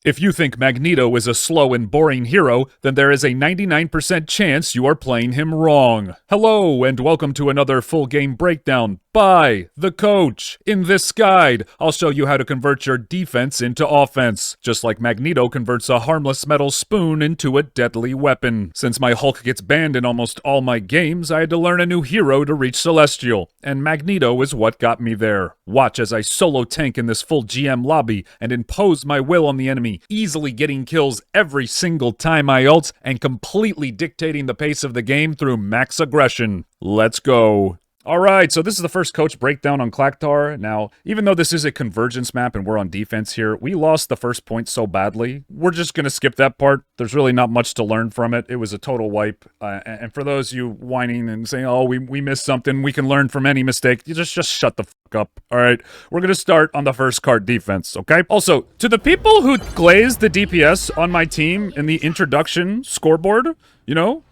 If you think Magneto is a slow and boring hero, then there is a 99% chance you are playing him wrong. Hello, and welcome to another full game breakdown by the coach. In this guide, I'll show you how to convert your defense into offense, just like Magneto converts a harmless metal spoon into a deadly weapon. Since my Hulk gets banned in almost all my games, I had to learn a new hero to reach Celestial, and Magneto is what got me there. Watch as I solo tank in this full GM lobby and impose my will on the enemy, easily getting kills every single time I ult, and completely dictating the pace of the game through max aggression. Let's go. Alright, so this is the first coach breakdown on Claktar. Now, even though this is a convergence map and we're on defense here, we lost the first point so badly. We're just going to skip that part. There's really not much to learn from it. It was a total wipe. And for those of you whining and saying, oh, we missed something, we can learn from any mistake, you just shut the fuck up. Alright, we're going to start on the first card defense, okay? Also, to the people who glazed the DPS on my team in the introduction scoreboard, you know,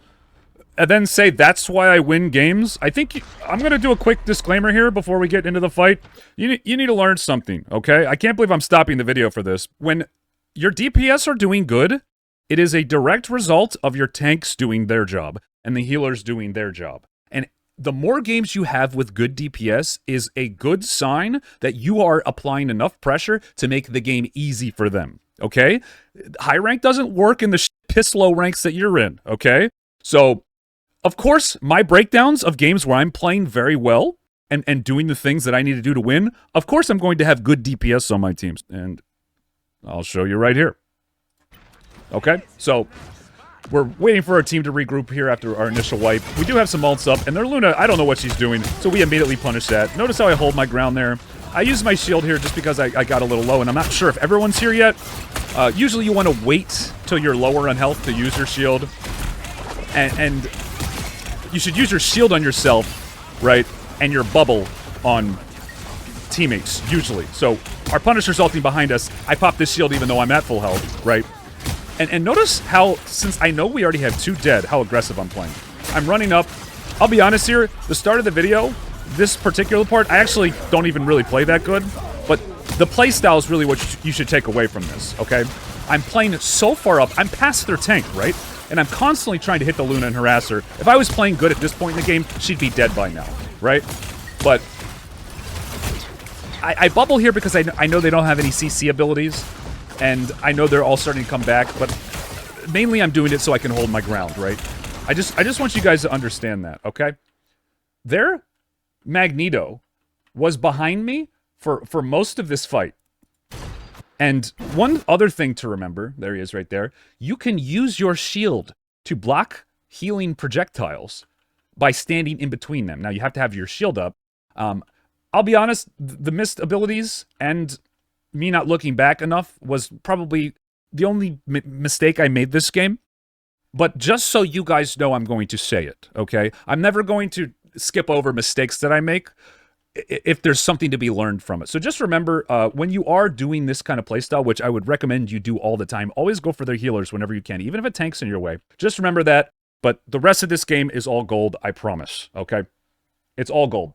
and then say that's why I win games, I think I'm going to do a quick disclaimer here before we get into the fight. You need to learn something, okay? I can't believe I'm stopping the video for this. When your DPS are doing good, it is a direct result of your tanks doing their job and the healers doing their job. And the more games you have with good DPS is a good sign that you are applying enough pressure to make the game easy for them, okay? High rank doesn't work in the piss low ranks that you're in, okay? So, of course, my breakdowns of games where I'm playing very well and doing the things that I need to do to win, of course I'm going to have good DPS on my teams. And I'll show you right here. Okay, so we're waiting for our team to regroup here after our initial wipe. We do have some ults up, and their Luna, I don't know what she's doing, so we immediately punish that. Notice how I hold my ground there. I use my shield here just because I got a little low, and I'm not sure if everyone's here yet. Usually you want to wait till you're lower on health to use your shield. And you should use your shield on yourself, right, and your bubble on teammates, usually. So, our Punisher's ulting behind us. I pop this shield even though I'm at full health, right? And notice how, since I know we already have 2 dead, how aggressive I'm playing. I'm running up. I'll be honest here, the start of the video, this particular part, I actually don't even really play that good, but the playstyle is really what you should take away from this, okay? I'm playing so far up, I'm past their tank, right? And I'm constantly trying to hit the Luna and harass her. If I was playing good at this point in the game, she'd be dead by now, right? But I bubble here because I know they don't have any CC abilities, and I know they're all starting to come back, but mainly I'm doing it so I can hold my ground, right? I just want you guys to understand that, okay? Their Magneto was behind me for most of this fight. And one other thing to remember, there he is right there, you can use your shield to block healing projectiles by standing in between them. Now, you have to have your shield up. I'll be honest, the missed abilities and me not looking back enough was probably the only mistake I made this game. But just so you guys know, I'm going to say it, okay? I'm never going to skip over mistakes that I make if there's something to be learned from it. So just remember, when you are doing this kind of playstyle, which I would recommend you do all the time, always go for their healers whenever you can, even if a tank's in your way. Just remember that, but the rest of this game is all gold, I promise, okay? It's all gold.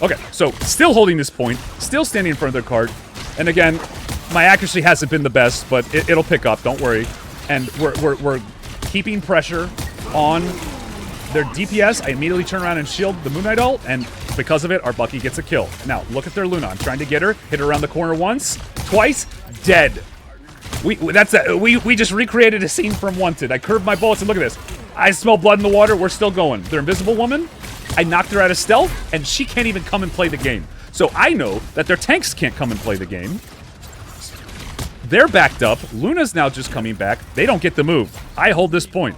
Okay, so still holding this point, still standing in front of their cart, and again, my accuracy hasn't been the best, but it'll pick up, don't worry. And we're keeping pressure on their DPS. I immediately turn around and shield the Moon Knight ult, and because of it, our Bucky gets a kill. Now, look at their Luna. I'm trying to get her. Hit her around the corner once, twice, dead. We just recreated a scene from Wanted. I curved my bullets, and look at this. I smell blood in the water. We're still going. Their Invisible Woman, I knocked her out of stealth, and she can't even come and play the game. So I know that their tanks can't come and play the game. They're backed up. Luna's now just coming back. They don't get the move. I hold this point.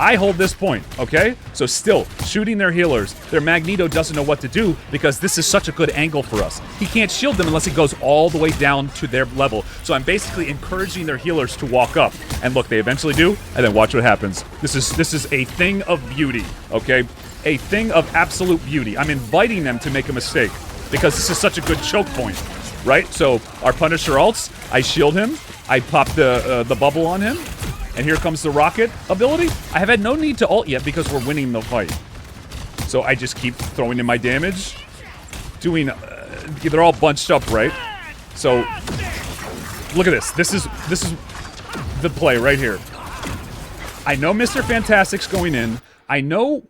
I hold this point, okay? So still, shooting their healers. Their Magneto doesn't know what to do because this is such a good angle for us. He can't shield them unless he goes all the way down to their level. So I'm basically encouraging their healers to walk up. And look, they eventually do, and then watch what happens. This is a thing of beauty, okay? A thing of absolute beauty. I'm inviting them to make a mistake because this is such a good choke point, right? So our Punisher ults, I shield him, I pop the bubble on him, and here comes the rocket ability. I have had no need to ult yet because we're winning the fight. So I just keep throwing in my damage. Doing... they're all bunched up, right? So Look at this. This is the play right here. I know Mr. Fantastic's going in. I know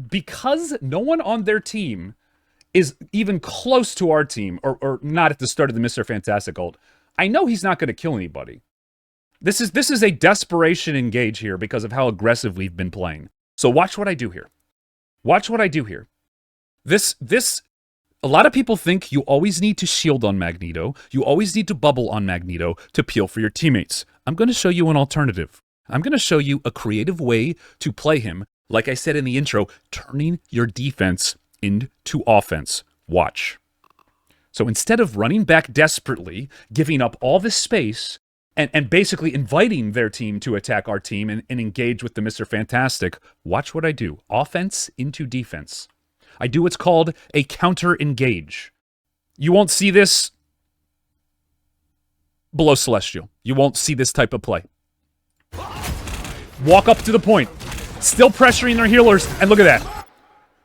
because no one on their team is even close to our team, or not at the start of the Mr. Fantastic ult. I know he's not going to kill anybody. This is a desperation engage here because of how aggressive we've been playing. So watch what I do here. Watch what I do here. A lot of people think you always need to shield on Magneto. You always need to bubble on Magneto to peel for your teammates. I'm going to show you an alternative. I'm going to show you a creative way to play him. Like I said in the intro, turning your defense into offense. Watch. So instead of running back desperately, giving up all this space, and basically inviting their team to attack our team and engage with the Mr. Fantastic, watch what I do. Offense into defense. I do what's called a counter-engage. You won't see this below Celestial. You won't see this type of play. Walk up to the point. Still pressuring their healers, and look at that.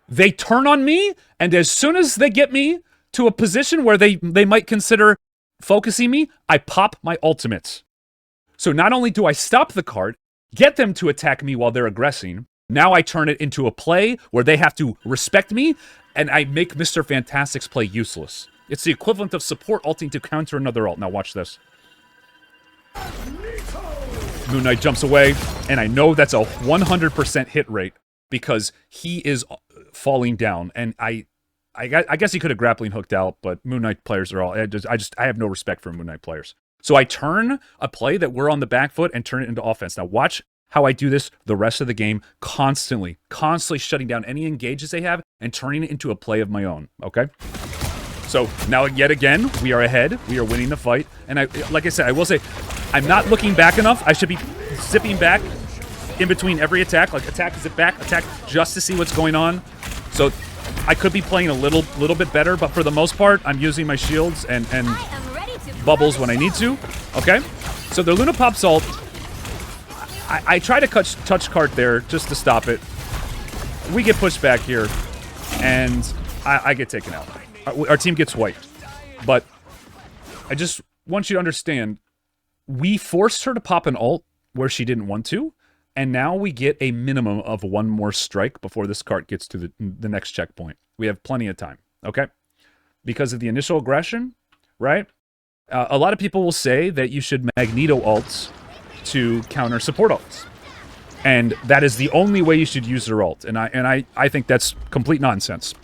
They turn on me, and as soon as they get me to a position where they might consider focusing me, I pop my ultimates. So not only do I stop the card, get them to attack me while they're aggressing, now I turn it into a play where they have to respect me, and I make Mr. Fantastic's play useless. It's the equivalent of support ulting to counter another ult. Now watch this. Moon Knight jumps away, and I know that's a 100% hit rate because he is falling down, and I guess he could have grappling hooked out, but Moon Knight players are all... I have no respect for Moon Knight players. So I turn a play that we're on the back foot and turn it into offense. Now watch how I do this the rest of the game, constantly shutting down any engages they have and turning it into a play of my own, okay? So now yet again, we are ahead. We are winning the fight. And like I said, I will say, I'm not looking back enough. I should be zipping back in between every attack. Like attack, zip back, attack, just to see what's going on. So I could be playing a little bit better, but for the most part, I'm using my shields and bubbles when I need to. Okay? So their Luna pops ult. I try to touch cart there just to stop it. We get pushed back here, and I get taken out. Our team gets wiped. But I just want you to understand, we forced her to pop an ult where she didn't want to, and now we get a minimum of one more strike before this cart gets to the next checkpoint. We have plenty of time, okay? Because of the initial aggression, right? A lot of people will say that you should Magneto ults to counter support ults. And that is the only way you should use their ult. And I think that's complete nonsense.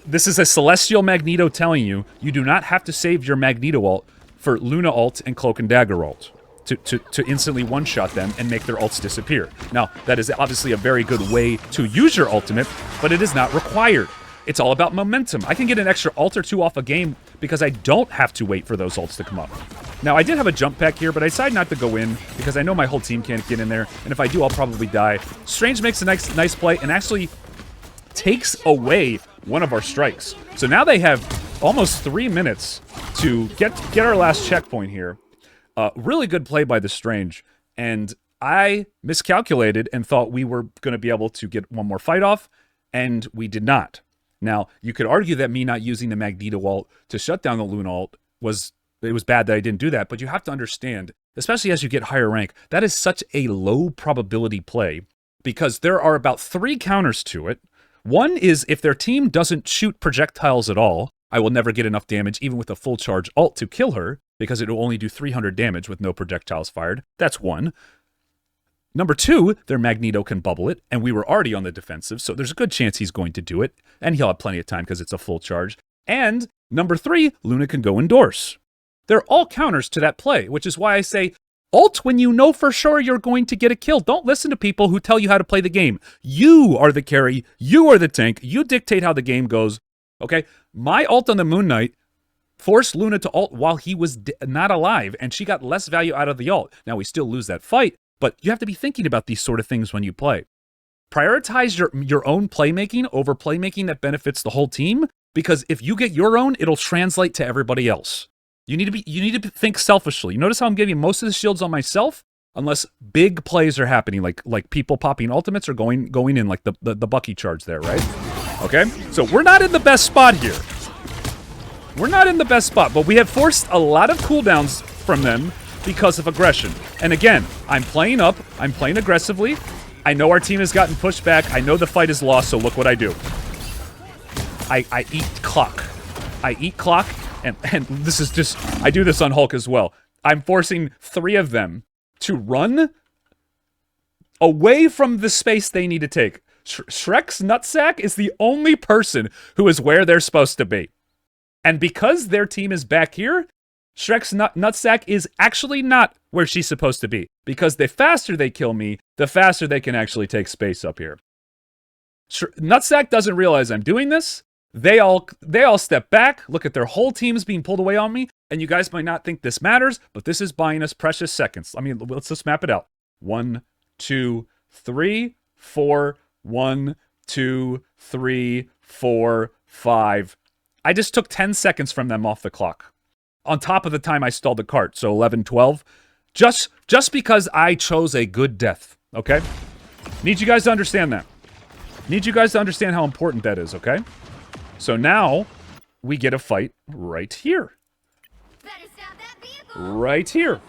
This is a Celestial Magneto telling you, you do not have to save your Magneto ult for Luna ult and Cloak and Dagger ult to instantly one-shot them and make their ults disappear. Now, that is obviously a very good way to use your ultimate, but it is not required. It's all about momentum. I can get an extra ult or two off a game because I don't have to wait for those ults to come up. Now, I did have a jump pack here, but I decided not to go in because I know my whole team can't get in there, and if I do, I'll probably die. Strange makes a nice play and actually takes away one of our strikes. So now they have almost 3 minutes to get our last checkpoint here. Really good play by the Strange, and I miscalculated and thought we were going to be able to get one more fight off, and we did not. Now, you could argue that me not using the Magneto ult to shut down the Luna ult was bad that I didn't do that, but you have to understand, especially as you get higher rank, that is such a low probability play because there are about 3 counters to it. One is if their team doesn't shoot projectiles at all, I will never get enough damage even with a full charge ult to kill her because it will only do 300 damage with no projectiles fired. That's one. Number 2, their Magneto can bubble it, and we were already on the defensive, so there's a good chance he's going to do it, and he'll have plenty of time because it's a full charge. And number 3, Luna can go indoors. They're all counters to that play, which is why I say, ult when you know for sure you're going to get a kill. Don't listen to people who tell you how to play the game. You are the carry, you are the tank, you dictate how the game goes, okay? My ult on the Moon Knight forced Luna to ult while he was not alive, and she got less value out of the ult. Now, we still lose that fight, but you have to be thinking about these sort of things when you play. Prioritize your own playmaking over playmaking that benefits the whole team, because if you get your own, it'll translate to everybody else. You need to think selfishly. You notice how I'm giving most of the shields on myself, unless big plays are happening, like people popping ultimates or going in, like the Bucky charge there, right? Okay, so we're not in the best spot here. We're not in the best spot, but we have forced a lot of cooldowns from them because of aggression. And again, I'm playing up, I'm playing aggressively. I know our team has gotten pushed back. I know the fight is lost, so look what I do. I eat clock. I eat clock, and this is just, I do this on Hulk as well. I'm forcing 3 of them to run away from the space they need to take. Shrek's nutsack is the only person who is where they're supposed to be. And because their team is back here, Shrek's nutsack is actually not where she's supposed to be. Because the faster they kill me, the faster they can actually take space up here. Nutsack doesn't realize I'm doing this. They all step back, look at their whole teams being pulled away on me, and you guys might not think this matters, but this is buying us precious seconds. I mean, let's just map it out. 1, 2, 3, 4, 1, 2, 3, 4, 5. I just took 10 seconds from them off the clock. On top of the time I stalled the cart, so 11, 12. Just because I chose a good death, okay? Need you guys to understand that. Need you guys to understand how important that is, okay? So now, we get a fight right here. Right here.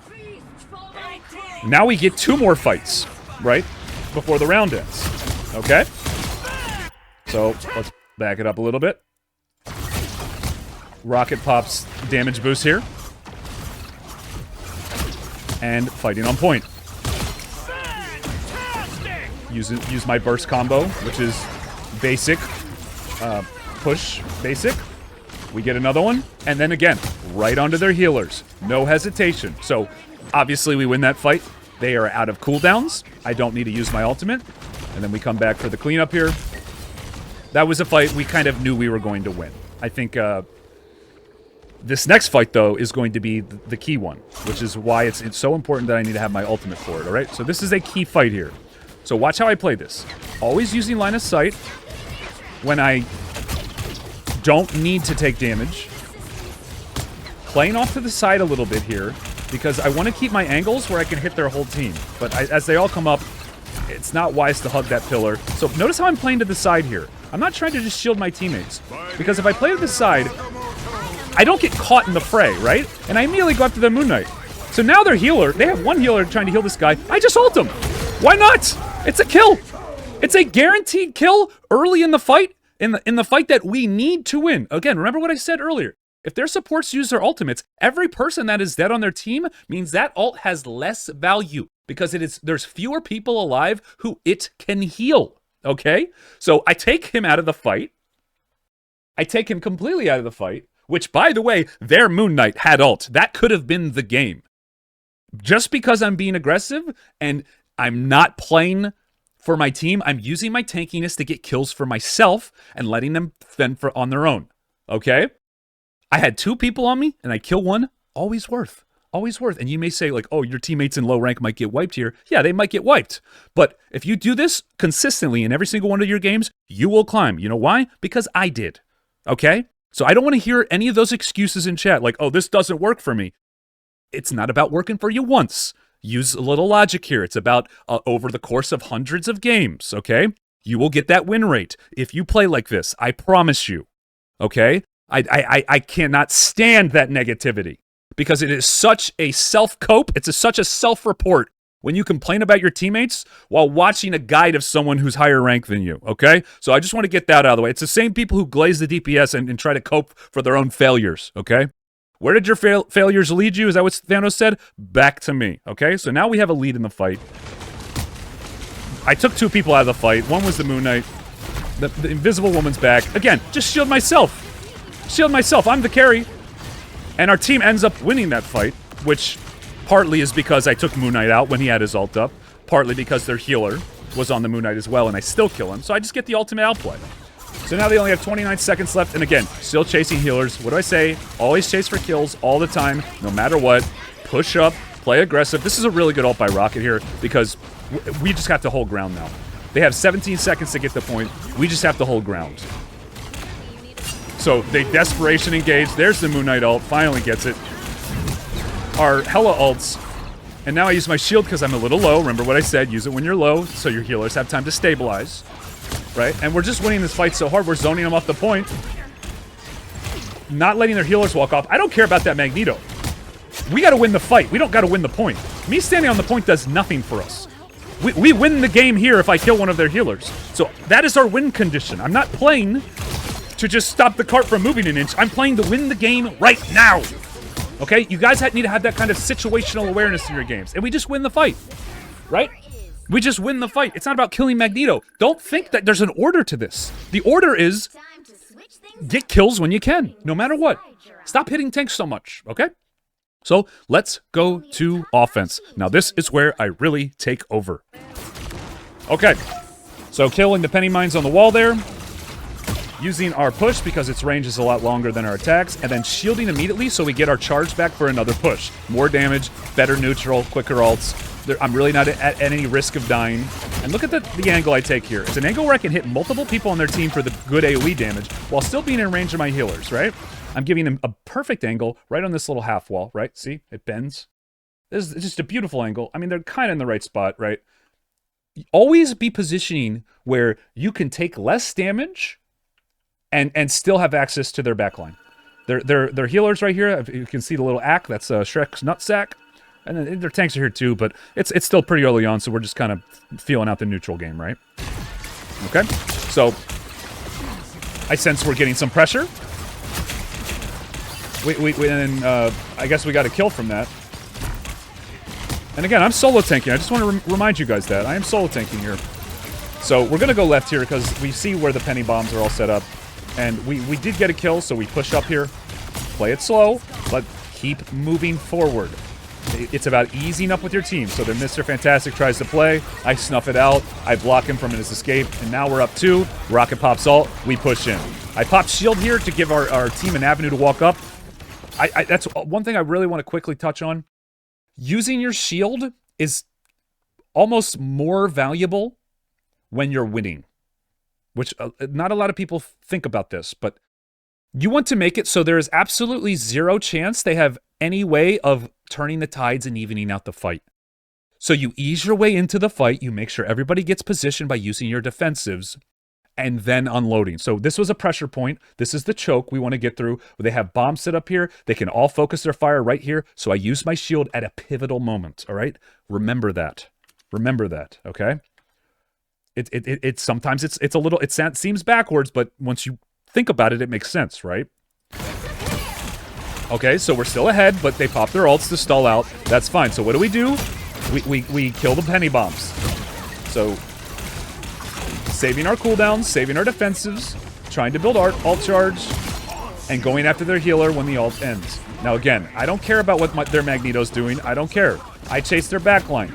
Now we get 2 more fights, right? Before the round ends. Okay? So, let's back it up a little bit. Rocket pops damage boost here. And fighting on point. Use my burst combo, which is basic. Push, basic. We get another one. And then again, right onto their healers. No hesitation. So, obviously we win that fight. They are out of cooldowns. I don't need to use my ultimate. And then we come back for the cleanup here. That was a fight we kind of knew we were going to win. I think this next fight, though, is going to be the key one, which is why it's so important that I need to have my ultimate for it, all right? So this is a key fight here. So watch how I play this. Always using line of sight when I don't need to take damage. Playing off to the side a little bit here, because I want to keep my angles where I can hit their whole team. But as they all come up, it's not wise to hug that pillar. So notice how I'm playing to the side here. I'm not trying to just shield my teammates. Because if I play to the side, I don't get caught in the fray, right? And I immediately go after the Moon Knight. So now their healer, they have one healer trying to heal this guy. I just ult him. Why not? It's a kill. It's a guaranteed kill early in the fight, in the fight that we need to win. Again, remember what I said earlier. If their supports use their ultimates, every person that is dead on their team means that ult has less value because there's fewer people alive who it can heal, okay? So I take him out of the fight. I take him completely out of the fight, which, by the way, their Moon Knight had ult. That could have been the game. Just because I'm being aggressive and I'm not playing for my team, I'm using my tankiness to get kills for myself and letting them fend for on their own, okay? I had 2 people on me, and I kill one. Always worth. Always worth. And you may say, like, oh, your teammates in low rank might get wiped here. Yeah, they might get wiped. But if you do this consistently in every single one of your games, you will climb. You know why? Because I did. Okay? So I don't want to hear any of those excuses in chat, like, oh, this doesn't work for me. It's not about working for you once. Use a little logic here. It's about over the course of hundreds of games, okay? You will get that win rate if you play like this. I promise you. Okay? I cannot stand that negativity because it is such a self-cope. It's such a self-report when you complain about your teammates while watching a guide of someone who's higher ranked than you, okay? So I just want to get that out of the way. It's the same people who glaze the DPS and try to cope for their own failures, okay? Where did your failures lead you? Is that what Thanos said? Back to me, okay? So now we have a lead in the fight. I took 2 people out of the fight. One was the Moon Knight. The Invisible Woman's back. Again, just shield myself. Shield myself. I'm the carry. And our team ends up winning that fight, which partly is because I took Moon Knight out when he had his ult up, partly because their healer was on the Moon Knight as well, and I still kill him, so I just get the ultimate outplay. So now they only have 29 seconds left, and again, still chasing healers. What do I say? Always chase for kills all the time, no matter what. Push up, play aggressive. This is a really good ult by Rocket here, because we just have to hold ground now. They have 17 seconds to get the point. We just have to hold ground. So they desperation engage. There's the Moon Knight ult. Finally gets it. Our hella ults. And now I use my shield because I'm a little low. Remember what I said. Use it when you're low so your healers have time to stabilize. Right? And we're just winning this fight so hard. We're zoning them off the point. Not letting their healers walk off. I don't care about that Magneto. We got to win the fight. We don't got to win the point. Me standing on the point does nothing for us. We win the game here if I kill one of their healers. So that is our win condition. I'm not playing to just stop the cart from moving an inch. I'm playing to win the game right now. Okay? You guys need to have that kind of situational awareness in your games. And we just win the fight. Right? We just win the fight. It's not about killing Magneto. Don't think that there's an order to this. The order is get kills when you can, no matter what. Stop hitting tanks so much, okay? So let's go to offense. Now this is where I really take over. Okay, so killing the penny mines on the wall there. Using our push because its range is a lot longer than our attacks. And then shielding immediately so we get our charge back for another push. More damage, better neutral, quicker ults. I'm really not at any risk of dying. And look at the angle I take here. It's an angle where I can hit multiple people on their team for the good AoE damage while still being in range of my healers, right? I'm giving him a perfect angle right on this little half wall, right? See? It bends. This is just a beautiful angle. I mean, they're kind of in the right spot, right? Always be positioning where you can take less damage and still have access to their backline. Their healers right here, you can see the little ack, that's Shrek's nutsack. And then their tanks are here too, but it's still pretty early on, so we're just kind of feeling out the neutral game, right? Okay, so I sense we're getting some pressure. And I guess we got a kill from that. And again, I'm solo tanking. I just want to remind you guys that. I am solo tanking here. So we're going to go left here because we see where the penny bombs are all set up. And we did get a kill, so we push up here. Play it slow, but keep moving forward. It's about easing up with your team. So then Mr. Fantastic tries to play. I snuff it out. I block him from his escape. And now we're up 2. Rocket pops ult. We push in. I pop shield here to give our team an avenue to walk up. That's one thing I really want to quickly touch on. Using your shield is almost more valuable when you're winning. Which not a lot of people think about this, but you want to make it so there is absolutely zero chance they have any way of turning the tides and evening out the fight. So you ease your way into the fight, you make sure everybody gets positioned by using your defensives, and then unloading. So this was a pressure point. This is the choke we want to get through. They have bombs set up here. They can all focus their fire right here. So I use my shield at a pivotal moment, all right? Remember that. Remember that, okay? Sometimes it's a little, it seems backwards, but once you think about it, it makes sense, right? Okay, so we're still ahead, but they pop their ults to stall out. That's fine. So what do? We kill the penny bombs. So saving our cooldowns, saving our defensives, trying to build ult charge, and going after their healer when the ult ends. Now again, I don't care about what their Magneto's doing. I don't care. I chase their backline.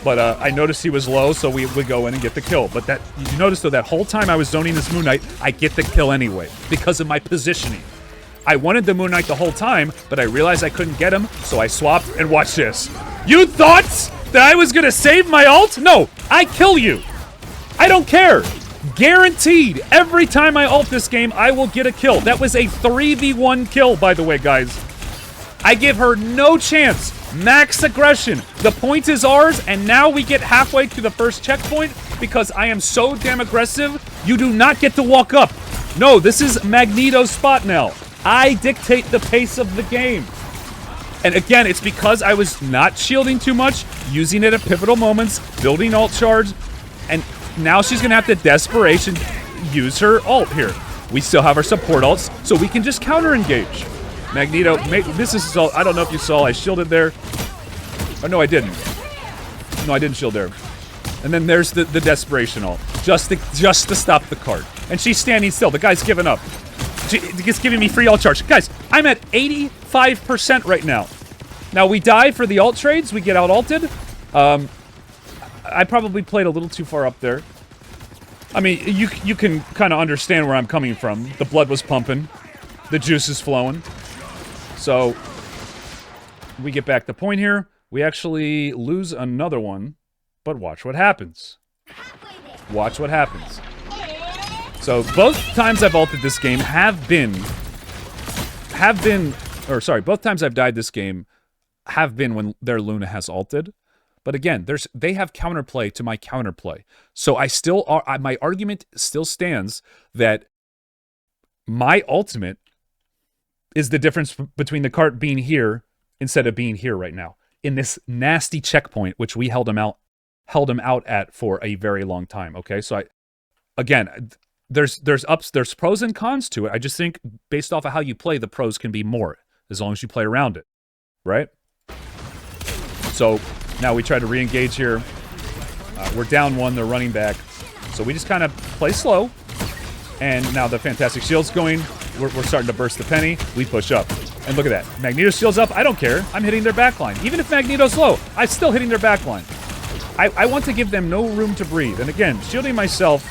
But I noticed he was low, so we would go in and get the kill. But that you notice, though, that whole time I was zoning this Moon Knight, I get the kill anyway because of my positioning. I wanted the Moon Knight the whole time, but I realized I couldn't get him, so I swapped, and watch this. You thought that I was going to save my ult? No, I kill you. I don't care. Guaranteed, every time I ult this game, I will get a kill. That was a 3v1 kill, by the way, guys. I give her no chance. Max aggression. The point is ours, and now we get halfway to the first checkpoint because I am so damn aggressive, you do not get to walk up. No, this is Magneto's spot now. I dictate the pace of the game. And again, it's because I was not shielding too much, using it at pivotal moments, building ult charge, and now she's going to have to desperation use her ult here. We still have our support ults, so we can just counter-engage. Magneto, this is, I don't know if you saw, I shielded there. Oh, no, I didn't. No, I didn't shield there. And then there's the desperation ult, just to stop the cart. And she's standing still. The guy's giving up. He's giving me free ult charge. Guys, I'm at 85% right now. Now, we die for the ult trades. We get out ulted. I probably played a little too far up there. I mean, you can kind of understand where I'm coming from. The blood was pumping. The juice is flowing. So, we get back the point here. We actually lose another one. But watch what happens. Watch what happens. So, both times I've ulted this game both times I've died this game have been when their Luna has ulted. But again, they have counterplay to my counterplay. So my argument still stands that my ultimate is the difference between the cart being here instead of being here right now in this nasty checkpoint, which we held him out at for a very long time. Okay, so again, there's pros and cons to it. I just think based off of how you play, the pros can be more as long as you play around it, right? So now we try to re-engage here. We're down one, they're running back. So we just kind of play slow. And now the Fantastic Shield's going. We're starting to burst the penny. We push up. And look at that. Magneto shield's up. I don't care. I'm hitting their backline. Even if Magneto's low, I'm still hitting their backline. I want to give them no room to breathe. And again, shielding myself,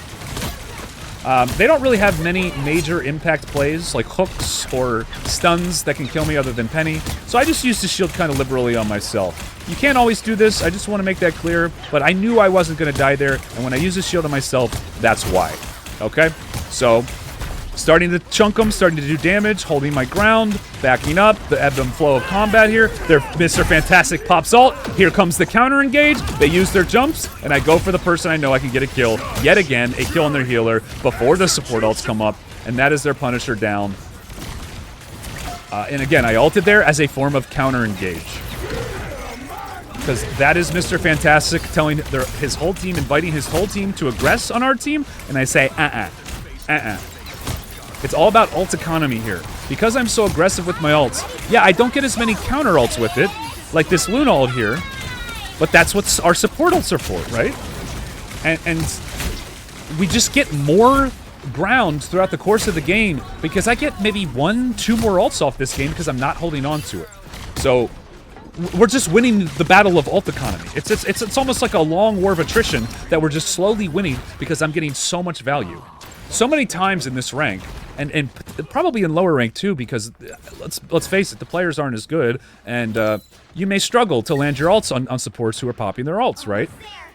they don't really have many major impact plays like hooks or stuns that can kill me other than Penny. So I just use the shield kind of liberally on myself. You can't always do this. I just want to make that clear. But I knew I wasn't going to die there. And when I use the shield on myself, that's why. Okay? So, starting to chunk them, starting to do damage, holding my ground, backing up, the ebb and flow of combat here. Mr. Fantastic pops ult. Here comes the counter engage. They use their jumps, and I go for the person I know I can get a kill. Yet again, a kill on their healer before the support ults come up, and that is their Punisher down. And again, I ulted there as a form of counter engage. Because that is Mr. Fantastic telling his whole team, inviting his whole team to aggress on our team, and I say, It's all about ult economy here. Because I'm so aggressive with my ults, yeah, I don't get as many counter ults with it, like this Luna ult here, but that's what our support ults are for, right? And we just get more ground throughout the course of the game because I get maybe 1-2 more ults off this game because I'm not holding on to it. So we're just winning the battle of ult economy. It's almost like a long war of attrition that we're just slowly winning because I'm getting so much value. So many times in this rank, and probably in lower rank too, because let's face it, the players aren't as good, and you may struggle to land your ults on supports who are popping their ults, right?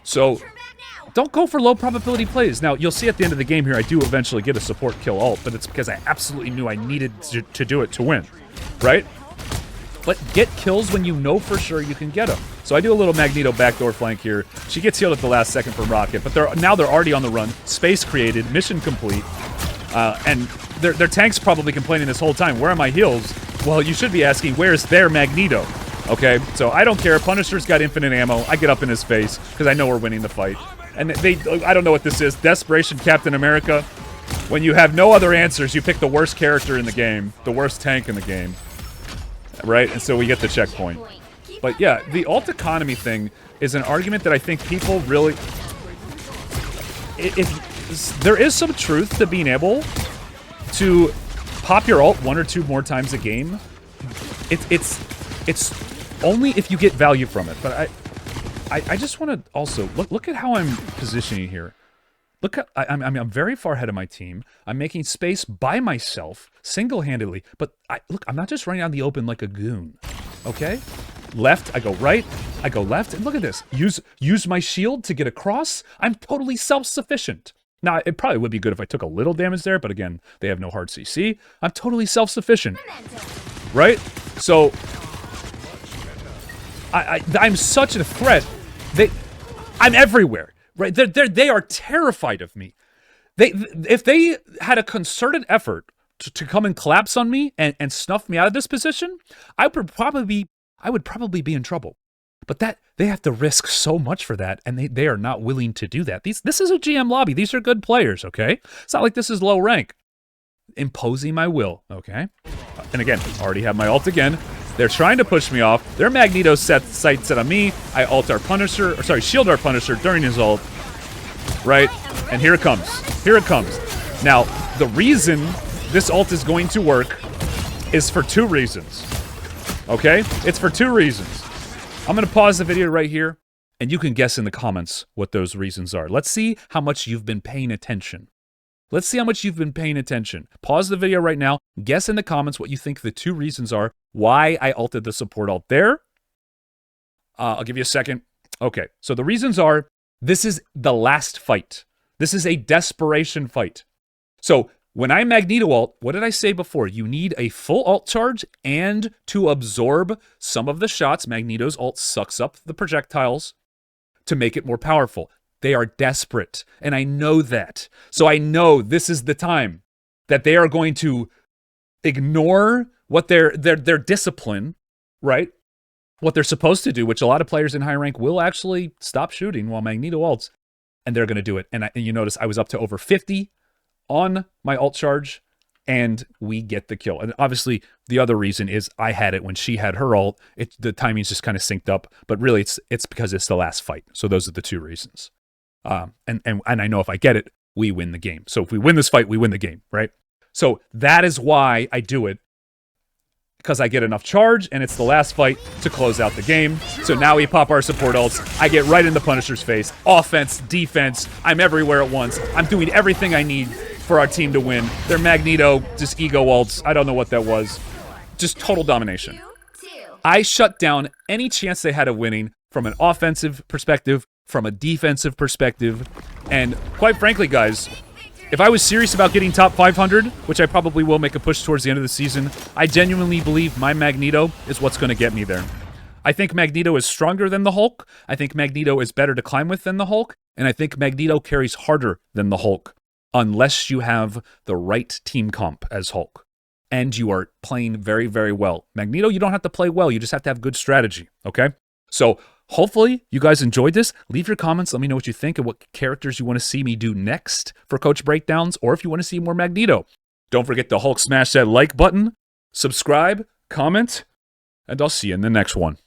So don't go for low probability plays. Now, you'll see at the end of the game here, I do eventually get a support kill ult, but it's because I absolutely knew I needed to do it to win, right? But get kills when you know for sure you can get them. So I do a little Magneto backdoor flank here. She gets healed at the last second from Rocket, but now they're already on the run. Space created, mission complete. And their tank's probably complaining this whole time, where are my heals? Well, you should be asking, where's their Magneto? Okay, so I don't care. Punisher's got infinite ammo. I get up in his face because I know we're winning the fight. And I don't know what this is. Desperation Captain America. When you have no other answers, you pick the worst character in the game, the worst tank in the game. Right? And so we get the checkpoint. But yeah, the ult economy thing is an argument that I think people really... there is some truth to being able to pop your ult 1 or 2 more times a game. It's only if you get value from it. But I just want to also... Look at how I'm positioning here. Look at, I'm very far ahead of my team. I'm making space by myself, single-handedly. But look, I'm not just running out in the open like a goon. Okay? Left, I go right, I go left, and look at this. Use my shield to get across. I'm totally self-sufficient. Now, it probably would be good if I took a little damage there, but again, they have no hard CC. I'm totally self-sufficient. Right? So, I'm such a threat. I'm everywhere. Right? They are terrified of me. If they had a concerted effort to come and collapse on me and snuff me out of this position, I would probably be in trouble. But they have to risk so much for that, and they are not willing to do that. This is a GM lobby. These are good players, okay? It's not like this is low rank. Imposing my will, okay? And again, already have my ult again. They're trying to push me off. Their Magneto sight set on me. I ult our Punisher, or sorry, shield our Punisher during his ult. Right? And here it comes. Here it comes. Now, the reason this ult is going to work is for 2 reasons. Okay? It's for 2 reasons. I'm going to pause the video right here, and you can guess in the comments what those reasons are. Let's see how much you've been paying attention. Let's see how much you've been paying attention. Pause the video right now. Guess in the comments what you think the 2 reasons are why I ulted the support ult there. I'll give you a second. Okay, so the reasons are, this is the last fight. This is a desperation fight. So when I Magneto ult, what did I say before? You need a full ult charge and to absorb some of the shots. Magneto's ult sucks up the projectiles to make it more powerful. They are desperate, and I know that. So I know this is the time that they are going to ignore what their discipline, right? what they're supposed to do, which a lot of players in high rank will actually stop shooting while Magneto ults, and they're going to do it. And you notice I was up to over 50 on my ult charge, and we get the kill. And obviously, the other reason is I had it when she had her ult. The timing's just kind of synced up, but really it's because it's the last fight. So those are the two reasons. And I know if I get it, we win the game. So if we win this fight, we win the game, right? So that is why I do it, because I get enough charge, and it's the last fight to close out the game. So now we pop our support ults. I get right in the Punisher's face. Offense, defense, I'm everywhere at once. I'm doing everything I need for our team to win. Their Magneto, just ego ults. I don't know what that was. Just total domination. I shut down any chance they had of winning from an offensive perspective, from a defensive perspective, and quite frankly, guys, if I was serious about getting top 500, which I probably will make a push towards the end of the season, I genuinely believe my Magneto is what's going to get me there. I think Magneto is stronger than the Hulk. I think Magneto is better to climb with than the Hulk. And I think Magneto carries harder than the Hulk, unless you have the right team comp as Hulk. And you are playing very, very well. Magneto, you don't have to play well. You just have to have good strategy, okay? So hopefully you guys enjoyed this. Leave your comments. Let me know what you think and what characters you want to see me do next for Coach Breakdowns, or if you want to see more Magneto. Don't forget to Hulk smash that like button, subscribe, comment, and I'll see you in the next one.